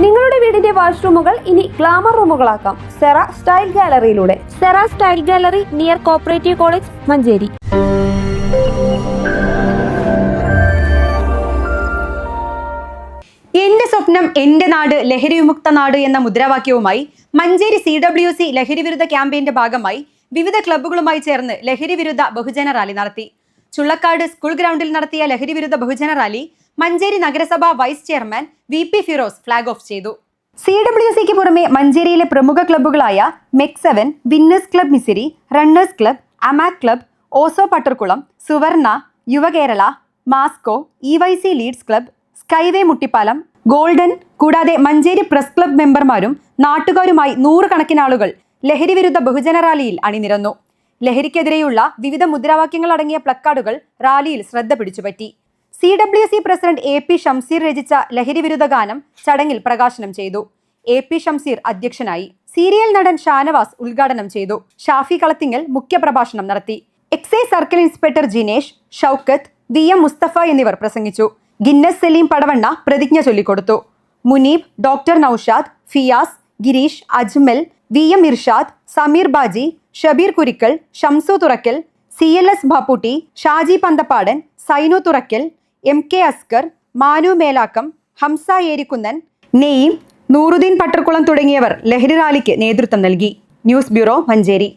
നിങ്ങളുടെ വീടിന്റെ വാഷ്റൂമുകൾ ഇനി ഗ്ലാമർ റൂമുകളാക്കാം സെറ സ്റ്റൈൽ ഗാലറിയിലൂടെ. Sera style gallery near cooperative college, Manjeri. എന്റെ സ്വപ്നം എന്റെ നാട്, ലഹരി വിമുക്ത നാട് എന്ന മുദ്രാവാക്യവുമായി മഞ്ചേരി CWC ലഹരി വിരുദ്ധ ക്യാമ്പയിന്റെ ഭാഗമായി വിവിധ ക്ലബ്ബുകളുമായി ചേർന്ന് ലഹരി വിരുദ്ധ ബഹുജന റാലി നടത്തി. ചുള്ളക്കാട് സ്കൂൾ ഗ്രൗണ്ടിൽ നടത്തിയ ലഹരി വിരുദ്ധ ബഹുജന റാലി മഞ്ചേരി നഗരസഭ vice chairman VP Firoz flag off ചെയ്തു. CWCക്ക് പുറമെ മഞ്ചേരിയിലെ പ്രമുഖ ക്ലബ്ബുകളായ MEC7, വിന്നേഴ്സ് ക്ലബ് മിസിരി, റണ്ണേഴ്സ് ക്ലബ്, അമാക് ക്ലബ്, ഓസോ പട്ടർകുളം, സുവർണ, യുവകേരള, മാസ്കോ, EYC leads club, skyway Muttippalam, golden കൂടാതെ മഞ്ചേരി പ്രസ് ക്ലബ് മെമ്പർമാരും നാട്ടുകാരുമായി നൂറുകണക്കിന് ആളുകൾ ലഹരി വിരുദ്ധ ബഹുജന റാലിയിൽ അണിനിരന്നു. ലഹരിക്കെതിരെയുള്ള വിവിധ മുദ്രാവാക്യങ്ങൾ അടങ്ങിയ പ്ലക്കാർഡുകൾ റാലിയിൽ ശ്രദ്ധ പിടിച്ചുപറ്റി. CWC പ്രസിഡന്റ് AP ഷംസീർ രചിച്ച ലഹരി വിരുദ്ധ ഗാനം ചടങ്ങിൽ പ്രകാശനം ചെയ്തു. AP ഷംസീർ അധ്യക്ഷനായി. സീരിയൽ നടൻ ഷാനവാസ് ഉദ്ഘാടനം ചെയ്തു. ഷാഫി കളത്തിങ്ങൽ മുഖ്യപ്രഭാഷണം നടത്തി. Excise circle inspector Jinesh, Shoukath, VM Mustafa എന്നിവർ പ്രസംഗിച്ചു. ഗിന്നസ് സലീം പടവണ്ണ പ്രതിജ്ഞ ചൊല്ലിക്കൊടുത്തു. Muneeb, doctor Noushad, Fiyas, Girish, Ajmal, VM Irshad, Sameer Baji, Shabeer Kurikkal, Shamsu Thurakkal, CLS Bapputty, Shaji Panthappadan, Sainu Thurakkal, MK Askar, Manu Melakkam, Hamsa Erikkunnan, Neyyam, Nooruddeen Pattarkulam തുടങ്ങിയവർ ലഹരി റാലിക്ക് നേതൃത്വം നൽകി. News bureau, Manjeri.